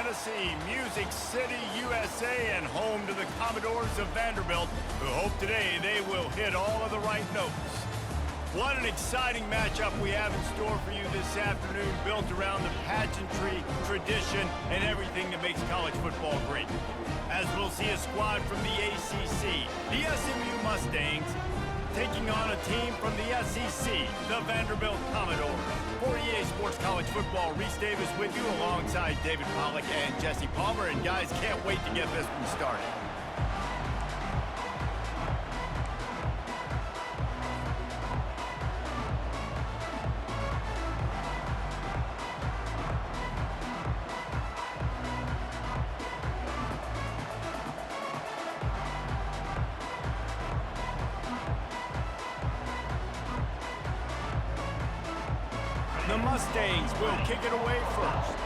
Tennessee, Music City, USA, and home to the Commodores of Vanderbilt, who hope today they will hit all of the right notes. What an exciting matchup we have in store for you this afternoon, built around the pageantry, tradition, and everything that makes college football great. As we'll see a squad from the ACC, the SMU Mustangs, taking on a team from the SEC, the Vanderbilt Commodores. For EA Sports College Football, Reese Davis with you alongside David Pollack and Jesse Palmer. And guys, can't wait to get this one started. The Mustangs will kick it away first.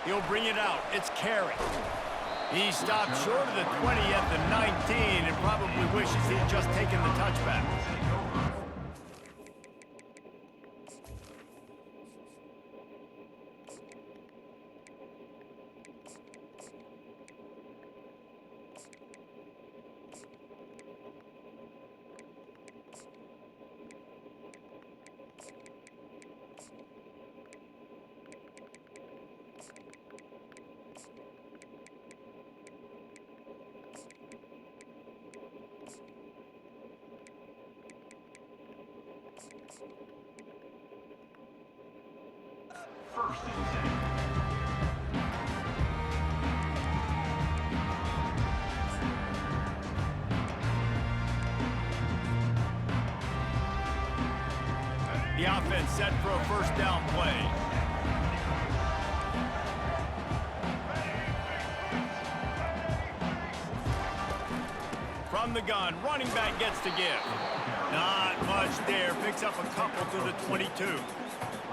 He'll bring it out. It's Carey. He stopped short of the 20 at the 19 and probably wishes he'd just taken the touchback. First and 10. The offense set for a first down play. From the gun, running back gets to give. Not much there. Picks up a couple to the 22.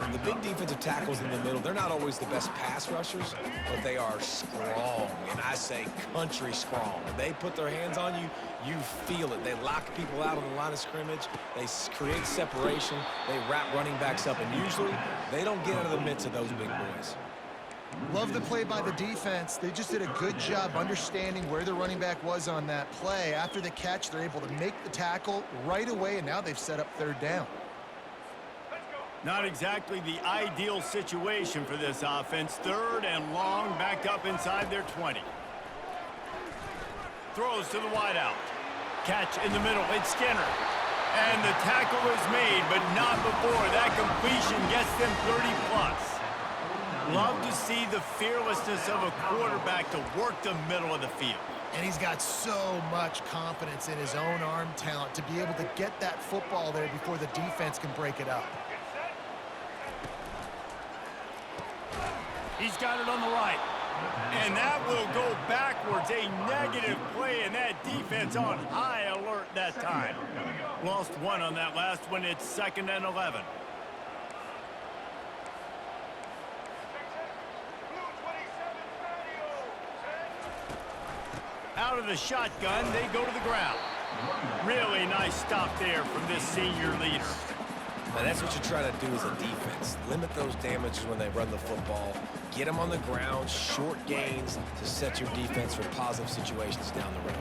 And the big defensive tackles in the middle, they're not always the best pass rushers, but they are strong, and I say country strong. When they put their hands on you, you feel it. They lock people out on the line of scrimmage. They create separation. They wrap running backs up, and usually they don't get out of the midst of those big boys. Love the play by the defense. They just did a good job understanding where the running back was on that play. After the catch, they're able to make the tackle right away, and now they've set up third down. Not exactly the ideal situation for this offense. Third and long, backed up inside their 20. Throws to the wideout. Catch in the middle. It's Skinner. And the tackle is made, but not before. That completion gets them 30-plus. Love to see the fearlessness of a quarterback to work the middle of the field. And he's got so much confidence in his own arm talent to be able to get that football there before the defense can break it up. He's got it on the right. And that will go backwards. A negative play, and that defense on high alert that time. Lost one on that last one. It's 2nd and 11. Out of the shotgun, they go to the ground. Really nice stop there from this senior leader. And that's what you try to do as a defense. Limit those damages when they run the football. Get them on the ground, short gains to set your defense for positive situations down the road.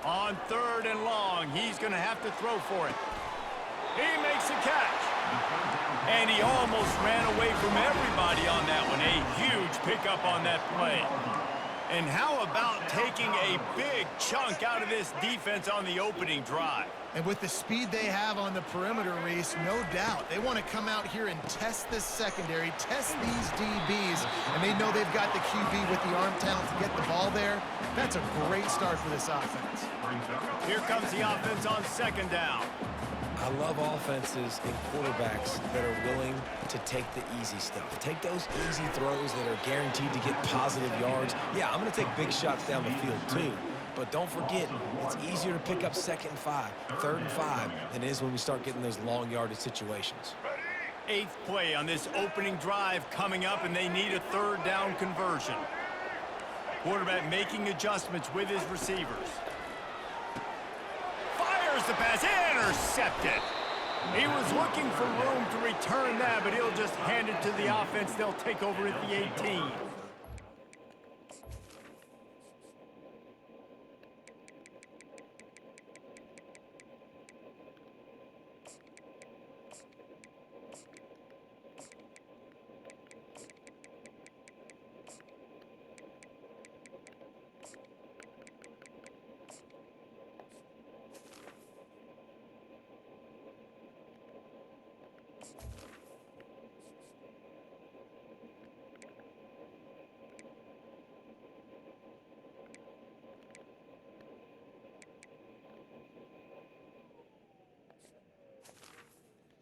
On 3rd and long, he's going to have to throw for it. He makes a catch. And he almost ran away from everybody on that one. A huge pickup on that play. And how about taking a big chunk out of this defense on the opening drive? And with the speed they have on the perimeter, Reese, no doubt, they want to come out here and test this secondary, test these DBs, and they know they've got the QB with the arm talent to get the ball there. That's a great start for this offense. Here comes the offense on 2nd down. I love offenses and quarterbacks that are willing to take the easy stuff. Take those easy throws that are guaranteed to get positive yards. Yeah, I'm going to take big shots down the field too. But don't forget, it's easier to pick up 2nd and 5, 3rd and 5 than it is when we start getting those long yardage situations. 8th play on this opening drive coming up, and they need a 3rd down conversion. Quarterback making adjustments with his receivers. Fires the pass, intercepted. He was looking for room to return that, but he'll just hand it to the offense. They'll take over at the 18.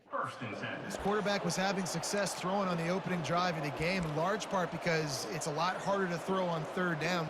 First and 10. This quarterback was having success throwing on the opening drive of the game, in large part because it's a lot harder to throw on third down.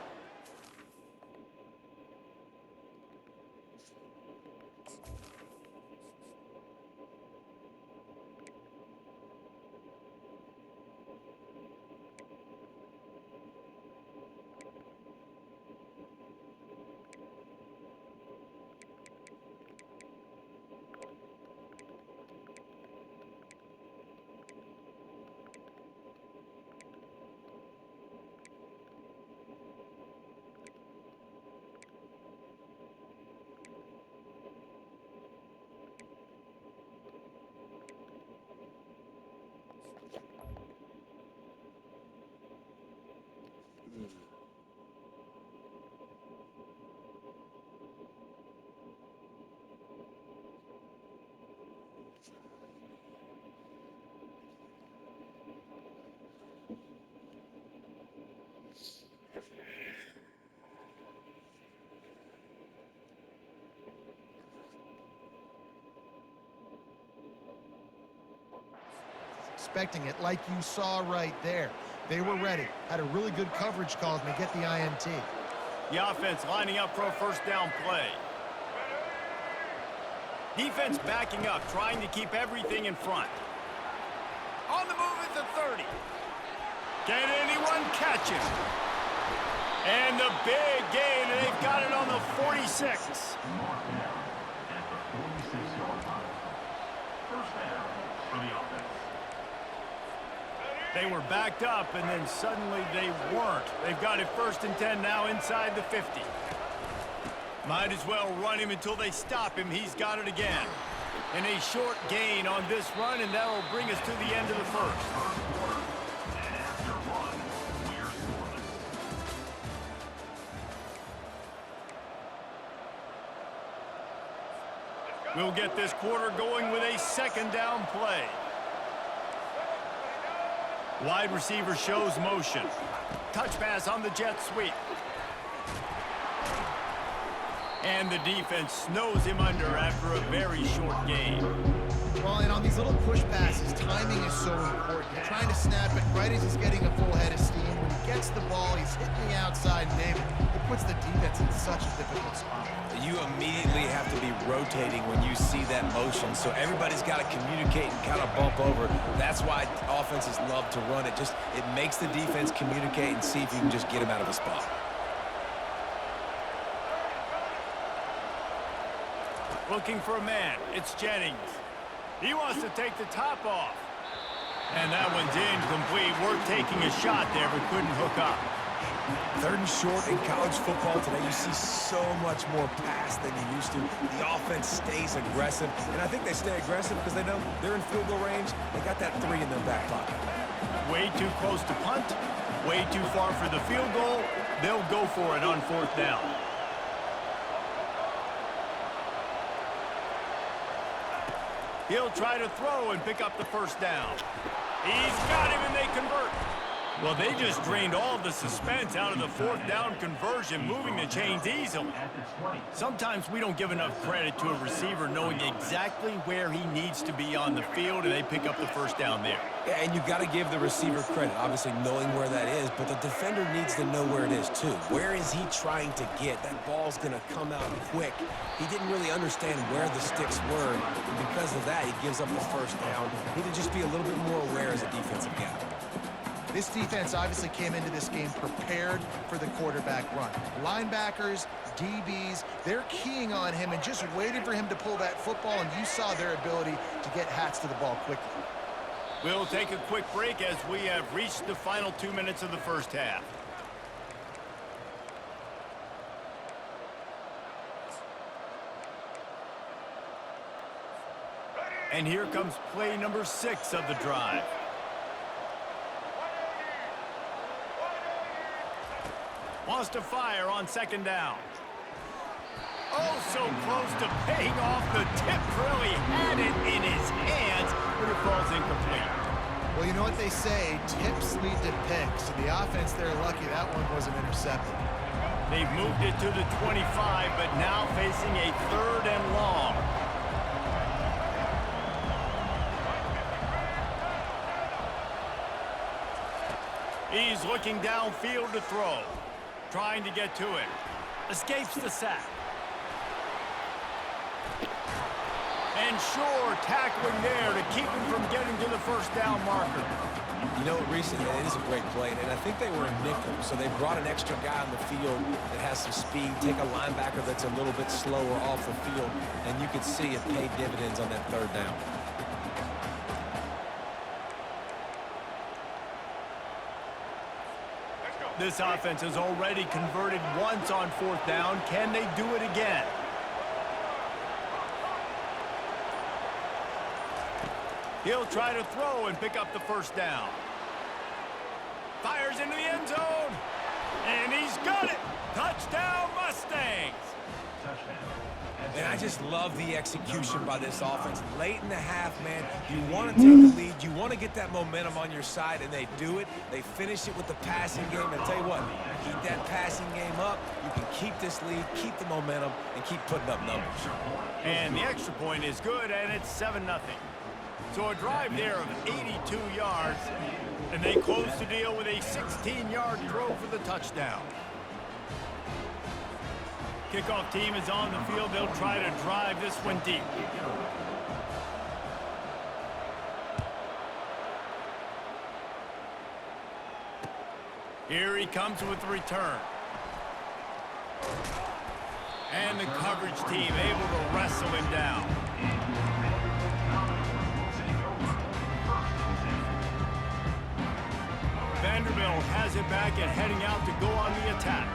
Expecting it like you saw right there. They were ready. Had a really good coverage call to get the INT. The offense lining up for a first down play. Defense backing up, trying to keep everything in front. On the move at the 30. Can anyone catch him? And the big gain, and they've got it on the 46. Mark down at the 46-yard line. First down for the offense. They were backed up, and then suddenly they weren't. They've got it first and 10 now inside the 50. Might as well run him until they stop him. He's got it again. And a short gain on this run, and that'll bring us to the end of the first. And after one, we're scoreless. We'll get this quarter going with a second down play. Wide receiver shows motion. Touch pass on the jet sweep. And the defense snows him under after a very short game. Well, and on these little push passes, timing is so important. You're trying to snap it right as he's getting a full head of steam. When he gets the ball, he's hitting the outside and aiming. It puts the defense in such a difficult spot. You immediately have to be rotating when you see that motion, so everybody's got to communicate and kind of bump over. That's why offenses love to run it. It makes the defense communicate and see if you can just get him out of a spot. Looking for a man. It's Jennings. He wants to take the top off. And that one's incomplete. We're taking a shot there, but couldn't hook up. Third and short in college football today, you see so much more pass than you used to. The offense stays aggressive, and I think they stay aggressive because they know they're in field goal range. They got that 3 in their back pocket. Way too close to punt, way too far for the field goal. They'll go for it on fourth down. He'll try to throw and pick up the first down. He's got him, and they convert. Well, they just drained all the suspense out of the fourth down conversion, moving the chains easily. Sometimes we don't give enough credit to a receiver knowing exactly where he needs to be on the field, and they pick up the first down there. Yeah, and you got to give the receiver credit, obviously knowing where that is, but the defender needs to know where it is too. Where is he trying to get? That ball's going to come out quick. He didn't really understand where the sticks were, and because of that, he gives up the first down. He need to just be a little bit more aware as a defensive guy. This defense obviously came into this game prepared for the quarterback run. Linebackers, DBs, they're keying on him and just waited for him to pull that football, and you saw their ability to get hats to the ball quickly. We'll take a quick break as we have reached the final 2 minutes of the first half. And here comes play number 6 of the drive. Wants to fire on second down. Oh, so close to paying off the tip drill. He had it in his hands, but it falls incomplete. Well, you know what they say, tips lead to picks. And the offense, they're lucky that one wasn't intercepted. They've moved it to the 25, but now facing a 3rd and long. He's looking downfield to throw. Trying to get to it. Escapes the sack. And sure, tackling there to keep him from getting to the first down marker. You know, recently, it is a great play, and I think they were in nickel, so they brought an extra guy on the field that has some speed, take a linebacker that's a little bit slower off the field, and you could see it paid dividends on that 3rd down. This offense has already converted once on 4th down. Can they do it again? He'll try to throw and pick up the first down. Fires into the end zone. And he's got it. Touchdown, Mustangs. And I just love the execution by this offense. Late in the half, man, you want to take the lead. You want to get that momentum on your side, and they do it. They finish it with the passing game. And tell you what, keep that passing game up. You can keep this lead, keep the momentum, and keep putting up numbers. And the extra point is good, and it's 7-0. So a drive there of 82 yards, and they close the deal with a 16-yard throw for the touchdown. Kickoff team is on the field. They'll try to drive this one deep. Here he comes with the return. And the coverage team able to wrestle him down. Vanderbilt has it back and heading out to go on the attack.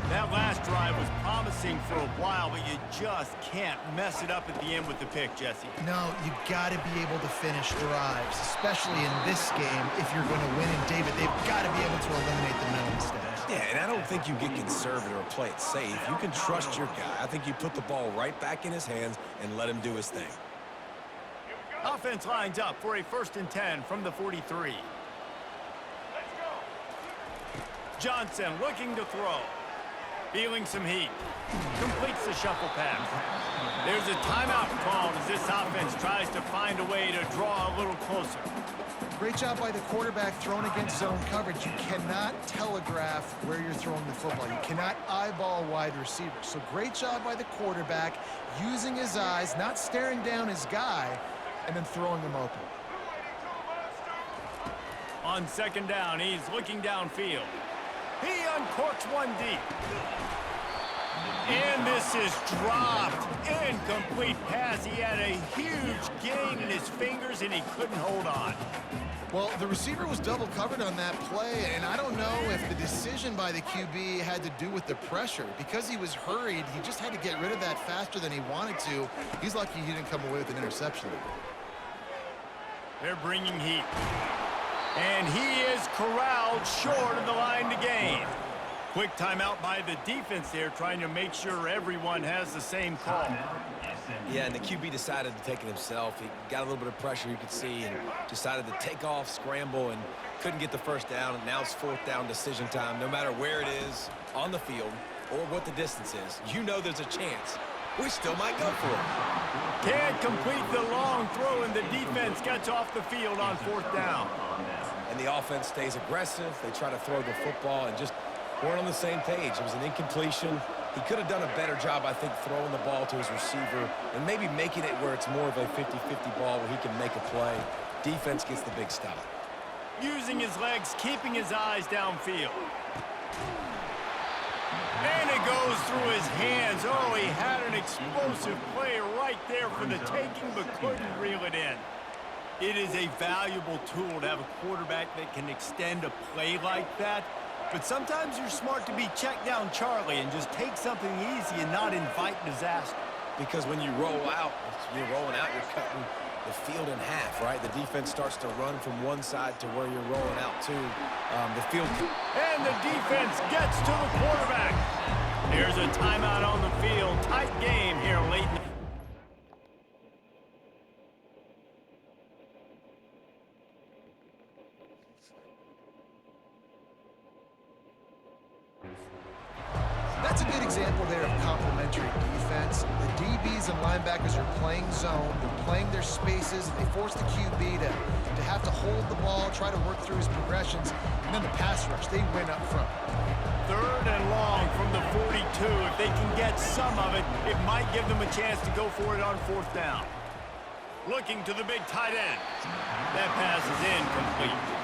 That last drive was promising for a while, but you just can't mess it up at the end with the pick, Jesse. No, you got to be able to finish drives, especially in this game. If you're going to win, and David, they've got to be able to eliminate the mental mistakes. Yeah, and I don't think you get conservative or play it safe. You can trust your guy. I think you put the ball right back in his hands and let him do his thing. Offense lines up for a 1st and 10 from the 43. Johnson looking to throw. Feeling some heat. Completes the shuffle pass. There's a timeout called as this offense tries to find a way to draw a little closer. Great job by the quarterback throwing against zone coverage. You cannot telegraph where you're throwing the football. You cannot eyeball wide receivers. So great job by the quarterback using his eyes, not staring down his guy, and then throwing him open. On 2nd down, he's looking downfield. He uncorks one deep. And this is dropped. Incomplete pass. He had a huge gain in his fingers, and he couldn't hold on. Well, the receiver was double covered on that play, and I don't know if the decision by the QB had to do with the pressure. Because he was hurried, he just had to get rid of that faster than he wanted to. He's lucky he didn't come away with an interception. They're bringing heat. And he is corralled short of the line to gain. Quick timeout by the defense there, trying to make sure everyone has the same call. Yeah, and the QB decided to take it himself. He got a little bit of pressure, you could see, and decided to take off, scramble, and couldn't get the first down. And now it's 4th down decision time. No matter where it is on the field or what the distance is, you know there's a chance. We still might go for it. Can't complete the long throw, and the defense gets off the field on 4th down. And the offense stays aggressive. They try to throw the football and just weren't on the same page. It was an incompletion. He could have done a better job, I think, throwing the ball to his receiver and maybe making it where it's more of a 50-50 ball where he can make a play. Defense gets the big stop. using his legs, keeping his eyes downfield. And it goes through his hands. Oh, he had an explosive play right there for the taking, but couldn't reel it in. It is a valuable tool to have a quarterback that can extend a play like that. But sometimes you're smart to be check down Charlie and just take something easy and not invite disaster. Because when you roll out, you're cutting the field in half, right? The defense starts to run from one side to where you're rolling out to the field. And the defense gets to the quarterback. Here's a timeout on the field. Tight game here late in the... That's a good example there of complementary defense. The DBs and linebackers are playing zone. They're playing their spaces. And they force the QB to have to hold the ball, try to work through his progressions. And then the pass rush, they win up front. 3rd and long from the 42. If they can get some of it, it might give them a chance to go for it on 4th down. Looking to the big tight end. That pass is incomplete.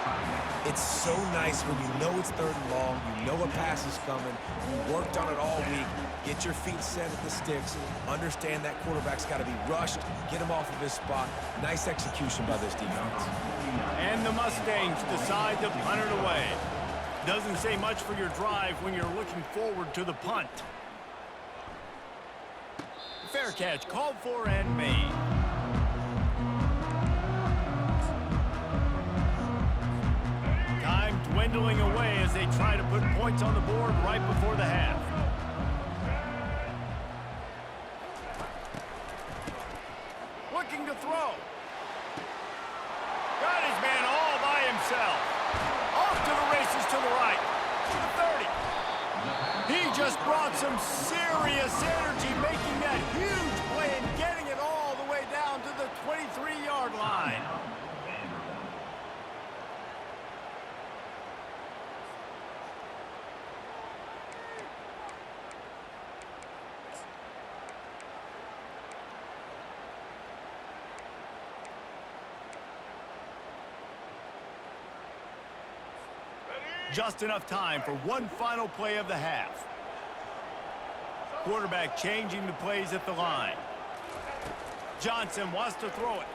It's so nice when you know it's 3rd and long, you know a pass is coming, you worked on it all week, get your feet set at the sticks, understand that quarterback's got to be rushed, get him off of his spot. Nice execution by this defense. And the Mustangs decide to punt it away. Doesn't say much for your drive when you're looking forward to the punt. Fair catch, called for and made. Time dwindling away as they try to put points on the board right before the half. Looking to throw. Got his man all by himself. Off to the races to the right. To the 30. He just brought some serious energy, making that huge play and getting it all the way down to the 23-yard line. Just enough time for one final play of the half. Quarterback changing the plays at the line. Johnson wants to throw it.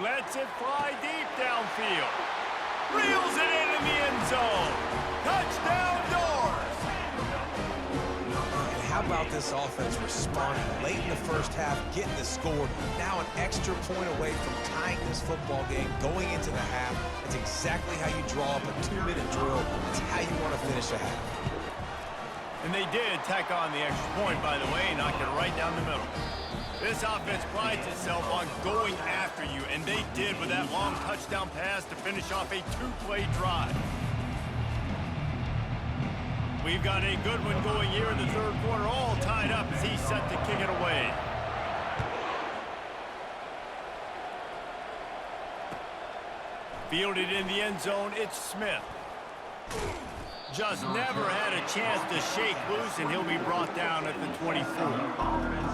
Lets it fly deep downfield. Reels it in the end zone. Touchdown Doors! And how about this offense responding late in the first half, getting the score, now an extra point away from tying this football game, going into the half. It's exactly how you draw up a 2-minute drill. It's how you want to finish a half. And they did tack on the extra point, by the way, knocked it right down the middle. This offense prides itself on going after you, and they did with that long touchdown pass to finish off a 2-play drive. We've got a good one going here in the 3rd quarter, all tied up as he's set to kick it away. Fielded in the end zone, it's Smith. Just never had a chance to shake loose, and he'll be brought down at the 24.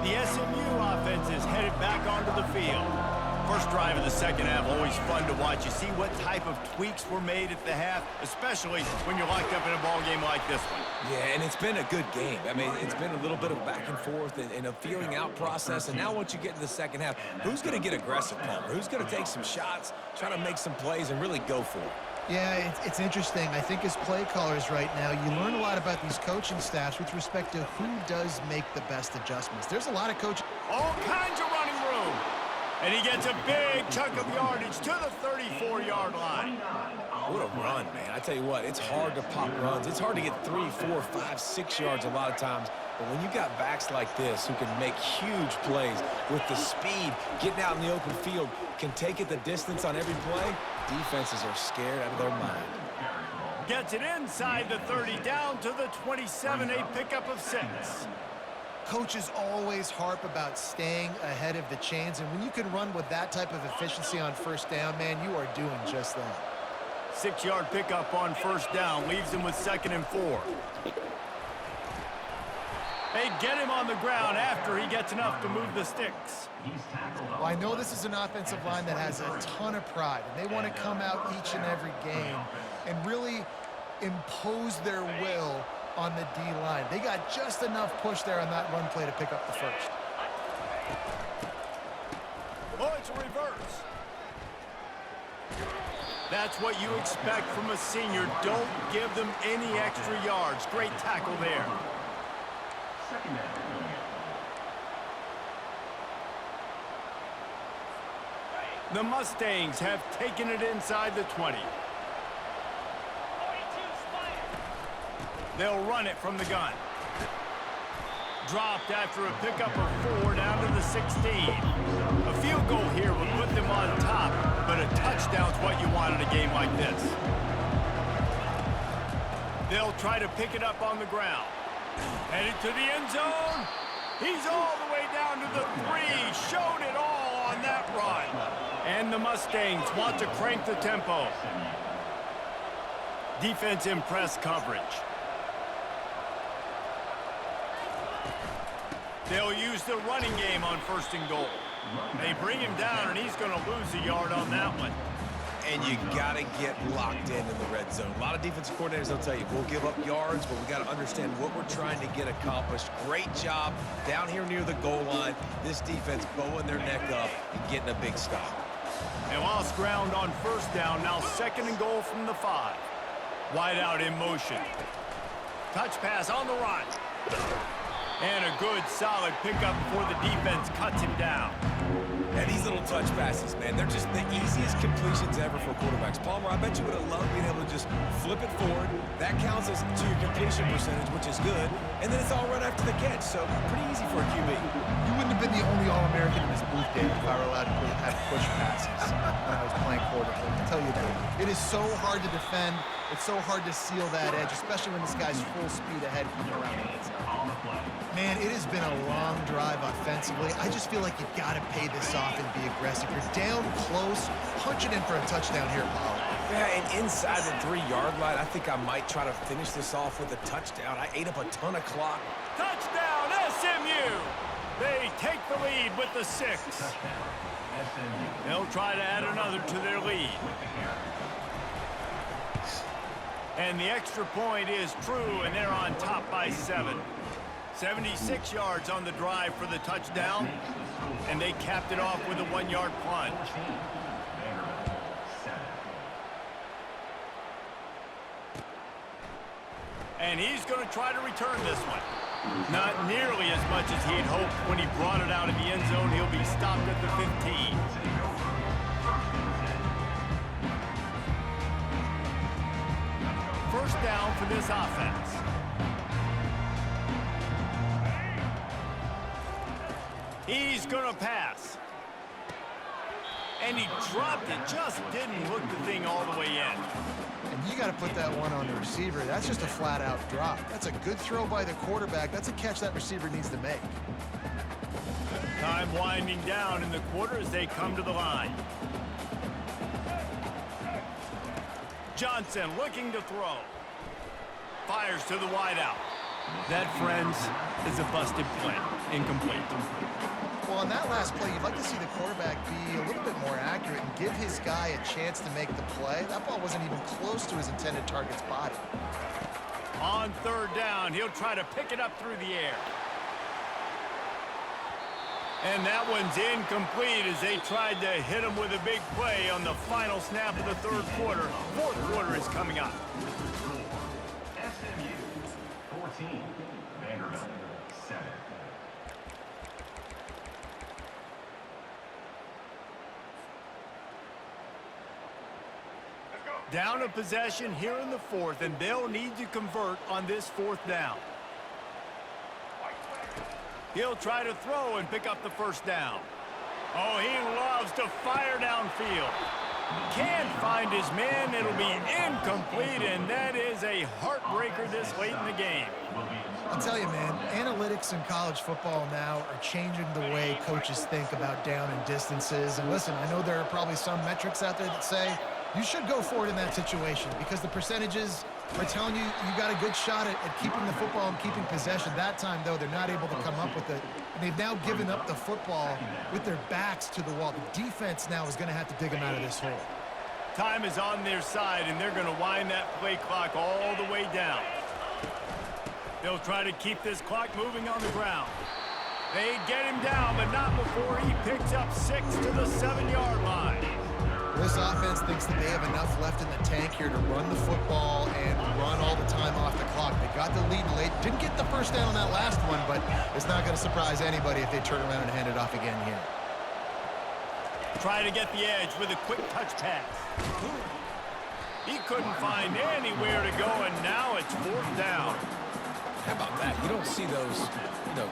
The SMU offense is headed back onto the field. First drive of the second half, always fun to watch. You see what type of tweaks were made at the half, especially when you're locked up in a ball game like this one. Yeah, and it's been a good game. I mean, it's been a little bit of back and forth and a feeling out process. And now once you get to the second half, who's going to get aggressive, Palmer? Who's going to take some shots, try to make some plays, and really go for it? Yeah, it's interesting. I think as play callers right now, you learn a lot about these coaching staffs with respect to who does make the best adjustments. There's a lot of coaches. All kinds of running room. And he gets a big chunk of yardage to the 34-yard line. What a run, man. I tell you what, it's hard to pop runs. It's hard to get 3, 4, 5, 6 yards a lot of times. But when you got backs like this who can make huge plays with the speed, getting out in the open field, can take it the distance on every play, defenses are scared out of their mind. Gets it inside the 30, down to the 27, a pickup of 6. Coaches always harp about staying ahead of the chains, and when you can run with that type of efficiency on first down, man, you are doing just that. 6-yard pickup on first down leaves him with 2nd and 4. They get him on the ground after he gets enough to move the sticks. Well, I know this is an offensive line that has a ton of pride, and they want to come out each and every game and really impose their will on the D-line. They got just enough push there on that run play to pick up the first. Oh, it's a reverse. That's what you expect from a senior. Don't give them any extra yards. Great tackle there. The Mustangs have taken it inside the 20. They'll run it from the gun. Dropped after a pickup of 4 down to the 16. A field goal here would put them on top, but a touchdown's what you want in a game like this. They'll try to pick it up on the ground. Headed to the end zone. He's all the way down to the 3. Showed it all on that run. And the Mustangs want to crank the tempo. Defense in press coverage. They'll use the running game on 1st and goal. They bring him down, and he's going to lose a yard on that one. And you got to get locked in the red zone. A lot of defensive coordinators will tell you, we'll give up yards, but we got to understand what we're trying to get accomplished. Great job down here near the goal line. This defense bowing their neck up and getting a big stop. And lost ground on 1st down, now 2nd and goal from the 5. Wide out in motion. Touch pass on the run. And a good, solid pickup before the defense cuts him down. And these little touch passes, man, they're just the easiest completions ever for quarterbacks. Palmer, I bet you would have loved being able to just flip it forward. That counts as to your completion percentage, which is good. And then it's all right after the catch, so pretty easy for a QB. You wouldn't have been the only All-American in this booth, Dave, if I were allowed to have push passes when I was playing quarterback. I'll tell you that. It is so hard to defend. It's so hard to seal that edge, especially when this guy's full speed ahead coming around the inside. Man, it has been a long drive offensively. I just feel like you've got to pay this off and be aggressive. You're down close. Punch it in for a touchdown here, Paul. Yeah, and inside the 3-yard line, I think I might try to finish this off with a touchdown. I ate up a ton of clock. Touchdown, SMU! They take the lead with the 6. They'll try to add another to their lead. And the extra point is true, and they're on top by 7. 76 yards on the drive for the touchdown, and they capped it off with a 1-yard plunge. And he's going to try to return this one. Not nearly as much as he had hoped when he brought it out of the end zone. He'll be stopped at the 15. First down for this offense. He's going to pass. And he dropped it, just didn't hook the thing all the way in. And you got to put that one on the receiver. That's just a flat-out drop. That's a good throw by the quarterback. That's a catch that receiver needs to make. Time winding down in the quarter as they come to the line. Johnson looking to throw. Fires to the wideout. That, friends, is a busted play. Incomplete. Well, on that last play, you'd like to see the quarterback be a little bit more accurate and give his guy a chance to make the play. That ball wasn't even close to his intended target's body. On 3rd down, he'll try to pick it up through the air. And that one's incomplete as they tried to hit him with a big play on the final snap of the 3rd quarter. 4th quarter is coming up. SMU 14, Vanderbilt 7. Down a possession here in the 4th, and they'll need to convert on this 4th down. He'll try to throw and pick up the 1st down. Oh, he loves to fire downfield. Can't find his man. It'll be incomplete, and that is a heartbreaker this late in the game. I'll tell you, man, analytics in college football now are changing the way coaches think about down and distances. And listen, I know there are probably some metrics out there that say You should go for it in that situation because the percentages are telling you you got a good shot at keeping the football and keeping possession. That time, though, they're not able to come up with it. And they've now given up the football with their backs to the wall. The defense now is going to have to dig them out of this hole. Time is on their side, and they're going to wind that play clock all the way down. They'll try to keep this clock moving on the ground. They get him down, but not before he picks up 6 to the 7-yard line. This offense thinks that they have enough left in the tank here to run the football and run all the time off the clock. They got the lead late. Didn't get the first down on that last one, but it's not going to surprise anybody if they turn around and hand it off again here. Try to get the edge with a quick touch pass. He couldn't find anywhere to go, and now it's 4th down. How about that? You don't see those,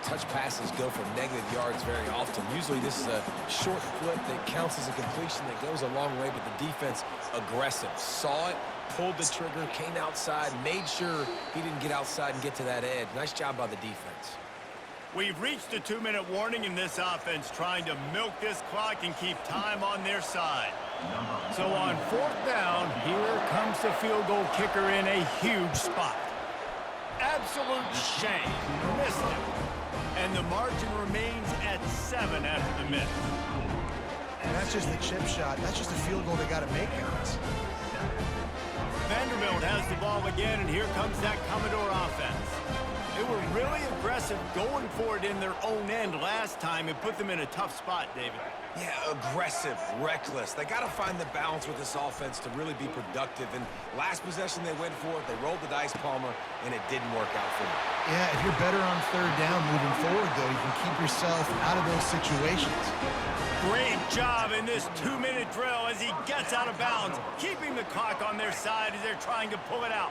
touch passes go for negative yards very often. Usually this is a short flip that counts as a completion that goes a long way, but the defense aggressive. Saw it, pulled the trigger, came outside, made sure he didn't get outside and get to that edge. Nice job by the defense. We've reached a 2-minute warning in this offense, trying to milk this clock and keep time on their side. So on 4th down, here comes the field goal kicker in a huge spot. Absolute shame. Missed it. And the margin remains at 7 after the miss. And that's just the chip shot. That's just a field goal they got to make, guys. Vanderbilt has the ball again, and here comes that Commodore offense. They were really aggressive going for it in their own end last time and put them in a tough spot, David. Yeah, aggressive, reckless. They got to find the balance with this offense to really be productive. And last possession they went for it, they rolled the dice, Palmer, and it didn't work out for them. Yeah, if you're better on 3rd down moving forward, though, you can keep yourself out of those situations. Great job in this 2-minute drill as he gets out of bounds, keeping the clock on their side as they're trying to pull it out.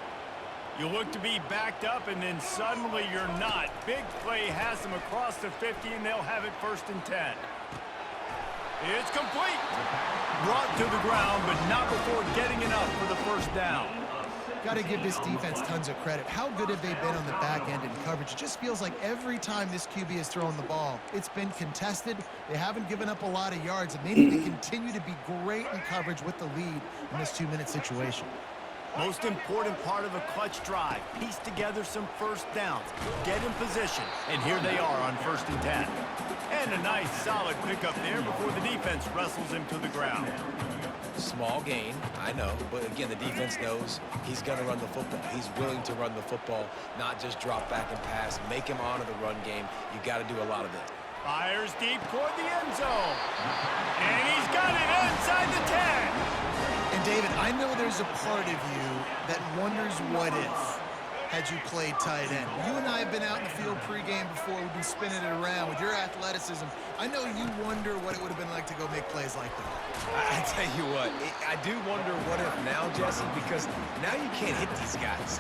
You look to be backed up, and then suddenly you're not. Big play has them across the 50, and they'll have it 1st and 10. It's complete. Brought to the ground, but not before getting enough for the 1st down. Got to give this defense tons of credit. How good have they been on the back end in coverage? It just feels like every time this QB has thrown the ball, it's been contested. They haven't given up a lot of yards, and they need to continue to be great in coverage with the lead in this 2-minute situation. Most important part of a clutch drive. Piece together some 1st downs. Get in position. And here they are on 1st and 10. And a nice solid pickup there before the defense wrestles him to the ground. Small gain, I know. But again, the defense knows he's going to run the football. He's willing to run the football, not just drop back and pass. Make him honor the run game. You got to do a lot of it. Fires deep toward the end zone. And he's got it inside the 10. And David, I know there's a part of you that wonders what if had you played tight end. You and I have been out in the field pregame before. We've been spinning it around with your athleticism. I know you wonder what it would have been like to go make plays like that. I tell you what, I do wonder what if now, Jesse, because now you can't hit these guys.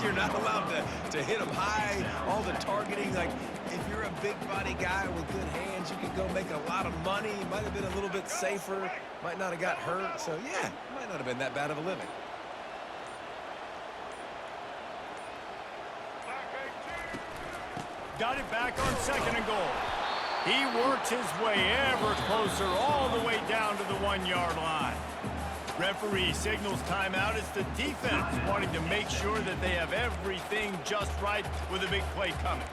You're not allowed to hit them high, all the targeting. Like, if you're a big body guy with good hands, you could go make a lot of money. You might have been a little bit safer, might not have got hurt. So, yeah, might not have been that bad of a living. Got it back on 2nd and goal. He works his way ever closer all the way down to the 1-yard line. Referee signals timeout as the defense wanting to make sure that they have everything just right with a big play coming.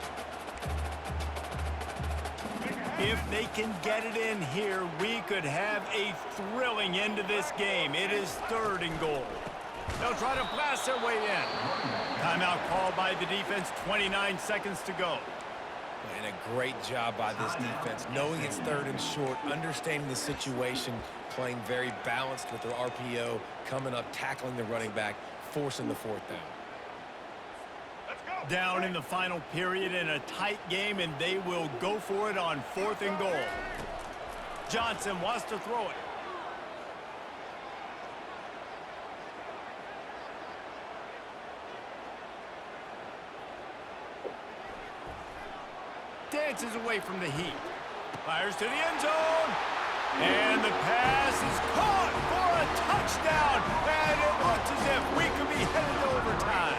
If they can get it in here, we could have a thrilling end to this game. It is 3rd and goal. They'll try to blast their way in. Timeout called by the defense, 29 seconds to go. And a great job by this defense, knowing it's 3rd and short, understanding the situation, playing very balanced with their RPO, coming up, tackling the running back, forcing the 4th down. Down in the final period in a tight game, and they will go for it on 4th and goal. Johnson wants to throw it. Dances away from the heat. Fires to the end zone. And the pass is caught for a touchdown. And it looks as if we could be headed to overtime.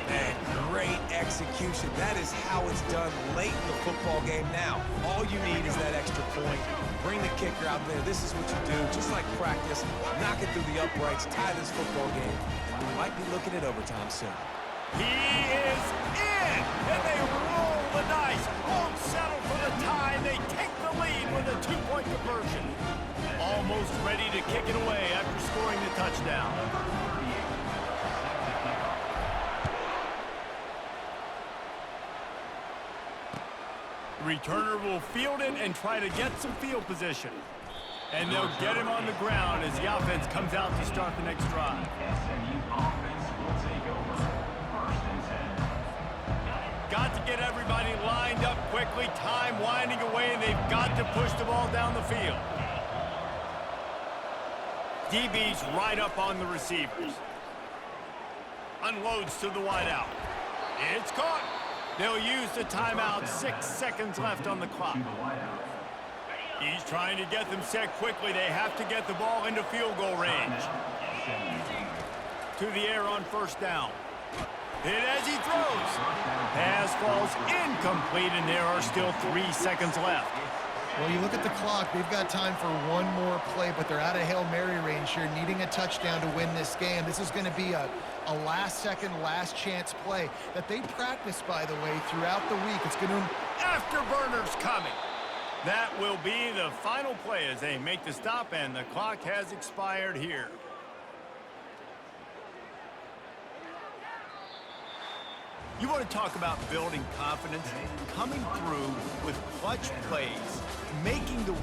Man, great execution. That is how it's done late in the football game. Now, all you need is that extra point. Bring the kicker out there. This is what you do. Just like practice, knock it through the uprights, tie this football game. We might be looking at overtime soon. He is in, and they roll the dice. Won't settle for the tie. They take the lead with a 2-point conversion. Almost ready to kick it away after scoring the touchdown. Returner will field it and try to get some field position. And they'll get him on the ground as the offense comes out to start the next drive. Got to get everybody lined up quickly. Time winding away, and they've got to push the ball down the field. DB's right up on the receivers. Unloads to the wideout. It's caught. They'll use the timeout. 6 seconds left on the clock. He's trying to get them set quickly. They have to get the ball into field goal range. To the air on first down. Hit as he throws. Pass falls incomplete, and there are still 3 seconds left. Well, you look at the clock, they've got time for one more play, but they're out of Hail Mary range here, needing a touchdown to win this game. This is going to be a last-second, last-chance play that they practice, by the way, throughout the week. It's going to... Afterburners coming. That will be the final play as they make the stop, and the clock has expired here. You want to talk about building confidence? Coming through with clutch plays, making the